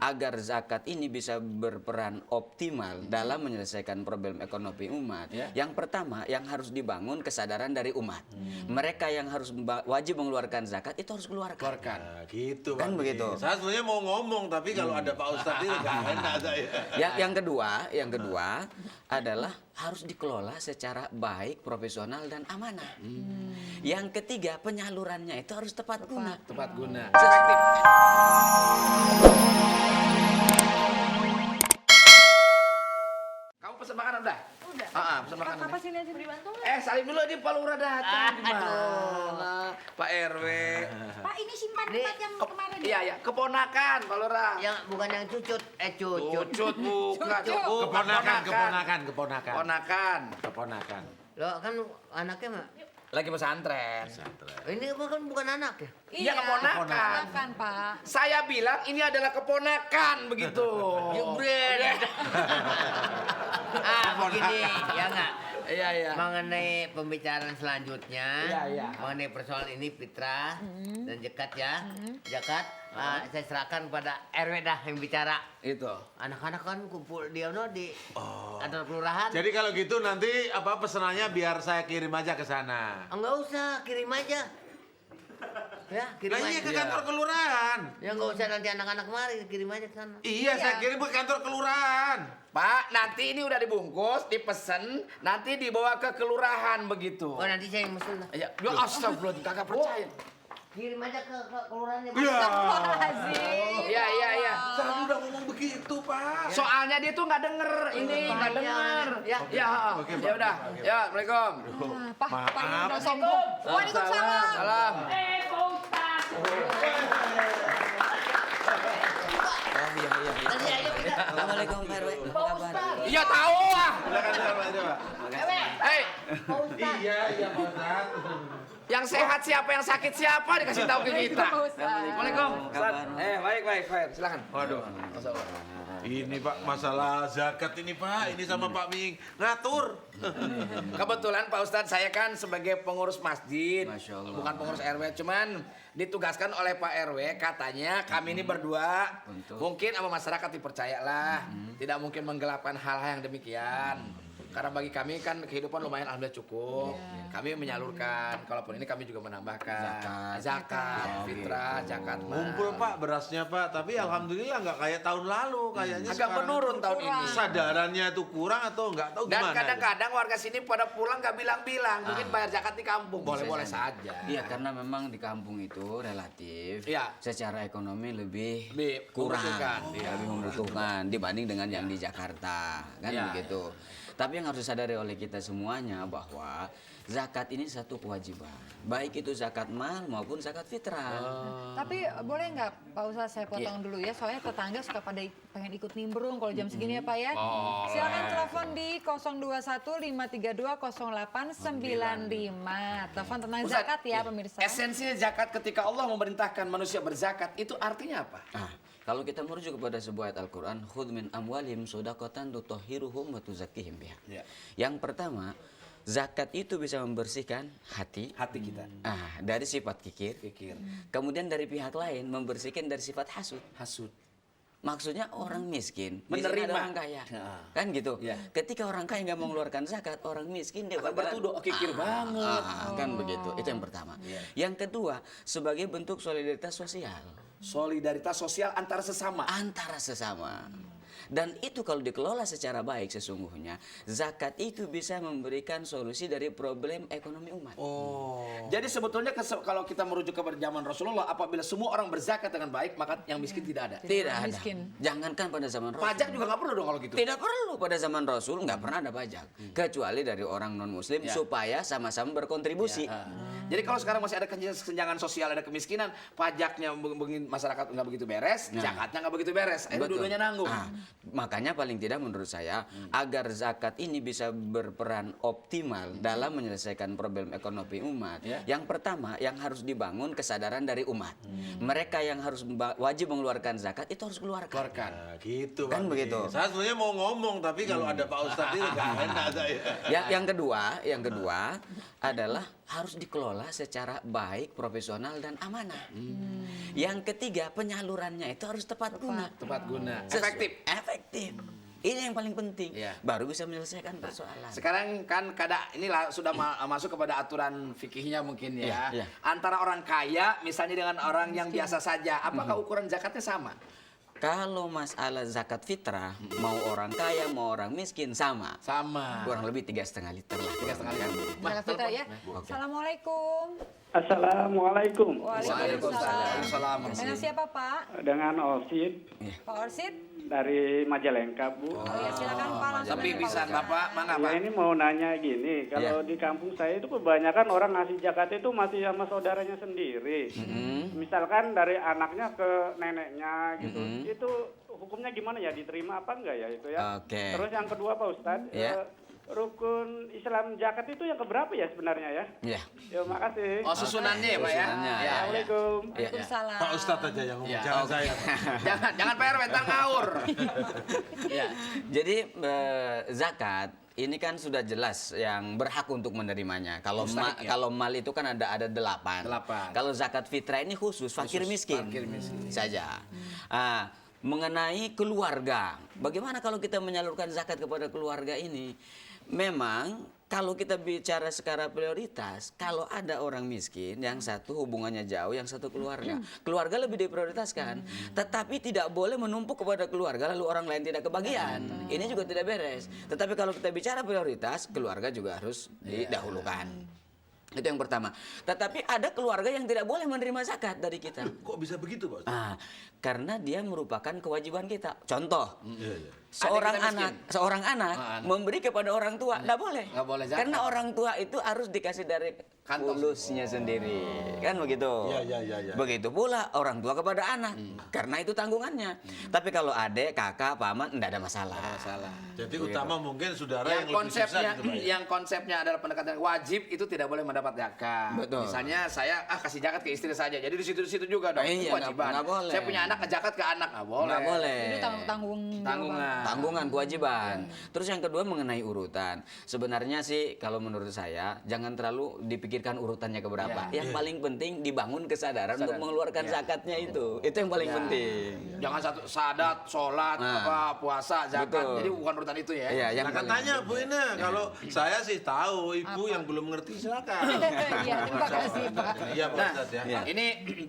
agar zakat ini bisa berperan optimal dalam menyelesaikan problem ekonomi umat. Yang pertama, yang harus dibangun kesadaran dari umat. Mereka yang harus wajib mengeluarkan zakat itu harus keluarkan. Nah, gitu Kan Pak. begitu. Saya sebenarnya mau ngomong tapi kalau ada Pak Ustadz ini nggak enak saya. Yang kedua adalah harus dikelola secara baik, profesional dan amanah. Yang ketiga, penyalurannya itu harus tepat guna. Tepat guna. Efektif. Kamu pesen makanan udah? Udah. Pesen makanan. Apa sini aja dibantu? Salim dulu di Pak Lurah datang. Gimana? Pak RW. Pak, ini simpan tempat yang kemarin. Iya, keponakan Pak Lurah. Yang bukan yang cucut, cucut. Cucut bukan. Keponakan. Lo kan anaknya mah. Lagi pesantren. Ini bukan anak ya? Iya, keponakan. Keponakan, Pak. Saya bilang ini adalah keponakan begitu. Jubren. Begini, ya nggak? Iya. Mengenai pembicaraan selanjutnya, Iya. mengenai persoalan ini Fitra dan Jekat ya, Jekat, saya serahkan kepada RW dah yang bicara. Itu. Anak-anak kan kumpul di kantor kelurahan. Jadi kalau gitu nanti pesanannya biar saya kirim aja ke sana. Enggak usah, kirim aja. Ya, kirim Nah, aja. iya ke kantor kelurahan. Ya nggak usah nanti anak-anak mari, kirim aja ke sana. Iya, saya kirim ke kantor kelurahan. Pak, nanti ini udah dibungkus, dipesen, nanti dibawa ke kelurahan begitu. Oh nanti saya yang mesen lah. Ya astagfirullah, kagak percaya. Kirim aja ke kelurahannya. Iya. Saya udah ngomong begitu, Pak. Soalnya dia tuh nggak denger ini, nggak denger. Ya, Oke, ya udah. Ya, assalamualaikum. Pak ini udah sombong. Waalaikumsalam. Salam. Nanti aja kita. Assalamualaikum Pak RW. Apa kabar? Iya tahu ah. Silakan, Pak. Hei, Iya, Pak Ustadz. yang sehat siapa, yang sakit siapa dikasih tahu ke kita. Assalamualaikum. Kabar? Baik. Silakan. Waduh. Ini Pak, masalah zakat ini Pak, ini sama Pak Ming ngatur. Kebetulan Pak Ustadz saya kan sebagai pengurus masjid, Masya Allah. bukan pengurus RW, cuman ditugaskan oleh Pak RW katanya kami ini berdua mungkin sama masyarakat dipercayalah, tidak mungkin menggelapkan hal-hal yang demikian. Karena bagi kami kan kehidupan lumayan alhamdulillah cukup. Kami menyalurkan, kalaupun ini kami juga menambahkan zakat, fitrah, zakat. Ngumpul Pak berasnya Pak, tapi alhamdulillah nggak kayak tahun lalu kayaknya. Agak sekarang menurun tahun ini. Kesadarannya tuh kurang atau nggak tahu Dan gimana. kadang-kadang warga sini pada pulang nggak bilang-bilang, mungkin bayar zakat di kampung, boleh-boleh Bisa jadi. saja. Iya, karena memang di kampung itu relatif Iya. secara ekonomi lebih Lebih kurang, membutuhkan, iya. lebih membutuhkan dibanding dengan yang di Jakarta, kan Iya, begitu. Tapi yang harus disadari oleh kita semuanya bahwa zakat ini satu kewajiban, baik itu zakat mal maupun zakat fitrah. Tapi boleh nggak Pak Ustadz saya potong dulu ya, soalnya tetangga suka pada pengen ikut nimbrung kalau jam segini ya Pak ya. Silakan telepon di 021-532-0895. Telepon tentang Ustadz, zakat ya pemirsa. Esensinya zakat ketika Allah memerintahkan manusia berzakat itu artinya apa? Kalau kita merujuk kepada sebuah ayat Al-Quran, khudh min amwalihim shadaqatan tutahhiruhum wa tuzakkihim biha. Ya. Yang pertama, zakat itu bisa membersihkan hati kita. dari sifat kikir. Kemudian dari pihak lain membersihkan dari sifat hasud. Maksudnya orang miskin Menerima. ada orang kaya, kan gitu. Ya. Ketika orang kaya nggak mau mengeluarkan zakat, orang miskin dia Akan bakalan bertuduh, kikir banget. kan begitu. Itu yang pertama. Yang kedua, sebagai bentuk solidaritas sosial Solidaritas sosial antara sesama. antara sesama. Dan itu kalau dikelola secara baik sesungguhnya, zakat itu bisa memberikan solusi dari problem ekonomi umat. Jadi sebetulnya kalau kita merujuk ke zaman Rasulullah, apabila semua orang berzakat dengan baik, maka yang miskin tidak ada. Tidak ada. Miskin. Jangankan pada zaman Rasul. Pajak juga nggak perlu dong kalau gitu. Tidak perlu pada zaman Rasul, nggak pernah ada pajak. Kecuali dari orang non-muslim supaya sama-sama berkontribusi. Jadi kalau sekarang masih ada kesenjangan sosial, ada kemiskinan, pajaknya masyarakat nggak begitu beres, zakatnya nggak begitu beres. Betul. Dua-duanya nanggung. Makanya paling tidak menurut saya agar zakat ini bisa berperan optimal dalam menyelesaikan problem ekonomi umat. Yang pertama, yang harus dibangun kesadaran dari umat. Mereka yang harus wajib mengeluarkan zakat itu harus keluarkan. Nah, gitu Kan Pak. begitu. Saya sebenarnya mau ngomong tapi kalau ada Pak Ustadz ini nggak enak saya. Yang kedua adalah harus dikelola dikelola secara baik, profesional dan amanah. Yang ketiga, penyalurannya itu harus tepat guna. Tepat guna. Efektif. Efektif. Ini yang paling penting. Iya. Baru bisa menyelesaikan persoalan. Sekarang kan ini sudah masuk kepada aturan fikihnya mungkin ya. Iya, iya. Antara orang kaya misalnya dengan orang yang biasa saja, apakah ukuran zakatnya sama? Kalau masalah zakat fitrah, mau orang kaya, mau orang miskin sama. Sama. Kurang lebih 3,5 liter lah. 3,5 liter. Zakat fitrah ya. Assalamualaikum. Assalamualaikum. Waalaikumsalam. Dengan siapa Pak? Dengan Osid Pak Orsid? dari Majalengka, Bu. Oh ya silakan Pak langsung. Tapi aja, Pak bisa Orsid. Bapak, mana Ya, Pak? ini mau nanya gini, kalau di kampung saya itu kebanyakan orang ngasih zakat itu masih sama saudaranya sendiri. Misalkan dari anaknya ke neneknya gitu. Itu hukumnya gimana ya? Diterima apa enggak ya itu ya? Oke. Terus yang kedua Pak Ustadz, Ya. rukun Islam zakat itu yang keberapa ya sebenarnya ya? Ya. Ya makasih. Oh, susunannya ya, Pak ya? Susunannya, Ya, ya. Assalamualaikum. Waalaikumsalam. Pak Ustadz aja yang ngomong, Ya, jangan oke. saya. Jangan Pak RW, ntar ngawur. Ya. Jadi zakat ini kan sudah jelas yang berhak untuk menerimanya. Kalau Mustahik, ya. kalau mal itu kan ada 8. 8. Kalau zakat fitrah ini khusus fakir miskin. fakir miskin. Saja. Mengenai keluarga, bagaimana kalau kita menyalurkan zakat kepada keluarga ini? Memang kalau kita bicara secara prioritas, kalau ada orang miskin, yang satu hubungannya jauh, yang satu keluarga. Keluarga lebih diprioritaskan. Tetapi tidak boleh menumpuk kepada keluarga, lalu orang lain tidak kebagian. Ini juga tidak beres. Tetapi kalau kita bicara prioritas, keluarga juga harus didahulukan. Itu yang pertama. Tetapi ada keluarga yang tidak boleh menerima zakat dari kita. Kok bisa begitu, Pak Ustadz? Karena dia merupakan kewajiban kita. Contoh, Iya, iya. seorang Adik kita miskin. seorang anak anak. memberi kepada orang tua, nggak boleh. Nggak boleh zakat. Karena orang tua itu harus dikasih dari Kantong. fulusnya sendiri, kan begitu. Iya. Begitu pula orang tua kepada anak, karena itu tanggungannya. Tapi kalau adik, kakak, paman, nggak ada masalah. Salah. Jadi utama mungkin saudara Yang yang lebih susah konsepnya, gitu, Pak, ya? yang konsepnya adalah pendekatan wajib itu tidak boleh mendapat zakat. Betul. Misalnya saya kasih zakat ke istri saja, jadi di situ juga dong. Iya, Itu kewajiban. nggak boleh. Saya punya anak ngezakat ke anak nggak boleh. Nggak boleh. Itu tanggungan. Tanggungan kewajiban. Terus yang kedua mengenai urutan. Sebenarnya sih kalau menurut saya jangan terlalu dipikirkan urutannya keberapa. Yang paling penting dibangun kesadaran untuk mengeluarkan zakatnya itu. Itu yang paling penting. Jangan satu sadat, sholat, apa puasa, zakat. Betul. Jadi bukan urutan itu ya. Iya, yang Nah, paling katanya Bu Ina, kalau saya sih tahu, Ibu yang belum ngerti silakan. Iya, terima kasih Pak. Iya, Pak Nah, Ustadz ya. ini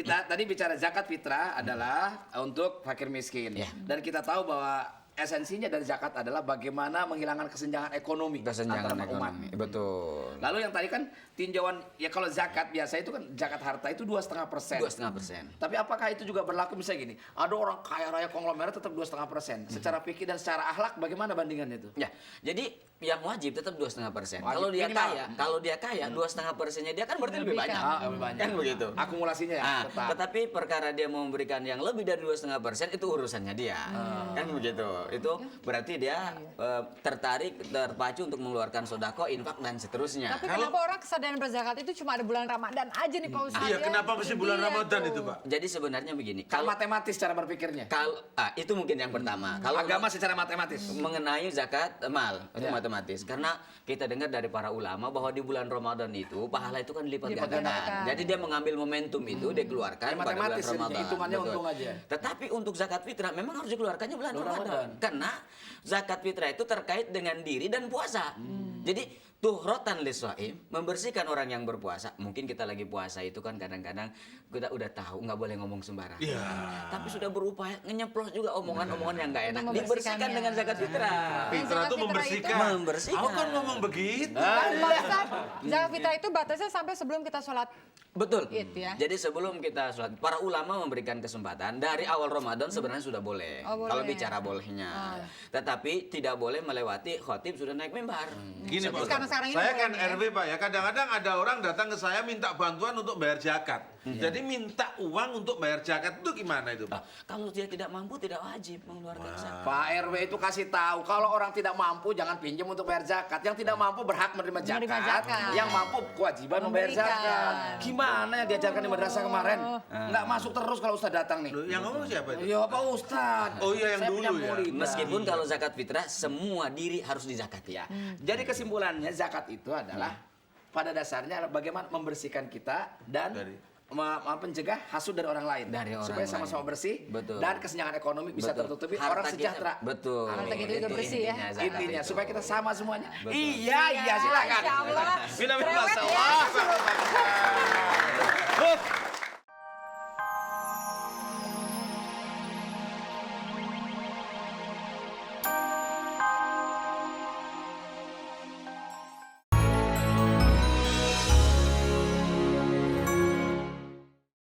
tadi bicara zakat fitrah adalah untuk fakir miskin. Ya. Dan kita tahu bahwa esensinya dari zakat adalah bagaimana menghilangkan kesenjangan ekonomi kesenjangan antara umat. ekonomi. Betul. Lalu yang tadi kan tinjauan ya kalau zakat biasa itu kan zakat harta itu 2,5%. 2,5%. Tapi apakah itu juga berlaku misalnya gini? Ada orang kaya raya konglomerat tetap 2,5%. Secara fikih dan secara akhlak bagaimana bandingannya itu? Ya, jadi yang wajib tetap 2,5%. Wajib Kalau dia minimal. kaya, 2,5%-nya dia kan berarti lebih Lebih banyak. kan. Lebih banyak. Kan begitu. Akumulasinya ya. tetap. Tetapi perkara dia mau memberikan yang lebih dari 2,5% itu urusannya dia, kan begitu. Itu berarti dia terpacu untuk mengeluarkan sodako, infak dan seterusnya. Tapi kenapa orang kesadaran berzakat itu cuma ada bulan Ramadan aja nih Pak Ustadz? Iya, ya? kenapa mesti bulan Iya Ramadan tuh. itu, Pak? Jadi sebenarnya begini, Kalau kalau matematis cara berpikirnya. itu mungkin yang pertama. Kalau Agama secara matematis. mengenai zakat mal itu matematis, karena kita dengar dari para ulama bahwa di bulan Ramadan itu pahala itu kan dilipat Dilipat gandakan. gandakan. Jadi dia mengambil momentum itu dia keluarkan Jadi pada bulan matematis jadinya, Ramadan. hitungannya Betul. untung aja. Tetapi untuk zakat fitrah memang harus dikeluarkannya bulan Bulan Ramadan. Ramadan. Karena zakat fitrah itu terkait dengan diri dan puasa. Jadi tuhrotan liswaim, membersihkan orang yang berpuasa. Mungkin kita lagi puasa itu kan kadang-kadang kita udah tahu nggak boleh ngomong sembarangan. Iya. Tapi sudah berupaya nyeplos juga omongan-omongan yang nggak enak. Untuk Dibersihkan membersihkannya. dengan zakat fitrah. Fitrah zakat itu fitrah membersihkan. itu- Membersihkan. Aku kan ngomong begitu. Kan, Pak Ustadz, zakat fitrah itu batasnya sampai sebelum kita sholat. Betul. Gitu ya. Jadi sebelum kita sholat, para ulama memberikan kesempatan dari awal Ramadan sebenarnya sudah boleh. Oh, boleh. Kalau bicara bolehnya. Tetapi tidak boleh melewati khotib sudah naik mimbar. Gini Pak Sekarang- Ustadz, sekarang ini saya boleh kan nih ya? RW Pak ya, kadang-kadang ada orang datang ke saya minta bantuan untuk bayar zakat. Jadi minta uang untuk bayar zakat itu gimana itu Pak? Kalau dia tidak mampu tidak wajib mengeluarkan zakat. Pak RW itu kasih tahu kalau orang tidak mampu jangan pinjam untuk bayar zakat. Yang tidak mampu berhak menerima zakat. Menerima zakat. Yang mampu kewajiban membayar Memberikan. zakat. Gimana yang diajarkan di madrasah kemarin? Nggak masuk terus kalau Ustaz datang nih. Loh, yang ngomong siapa itu? Ya Pak Ustaz. Oh iya, yang Saya dulu punya ya. murid. Meskipun kalau zakat fitrah semua diri harus dizakati. Ya. Jadi kesimpulannya zakat itu adalah pada dasarnya adalah bagaimana membersihkan kita dan mencegah hasut dari orang lain. Supaya sama-sama bersih dan kesenjangan ekonomi bisa tertutupi, orang sejahtera. Betul. Harta kita juga bersih ya. Intinya supaya kita sama semuanya. Iya, silakan. Insya Allah. Bila Cerewet ya. masalah.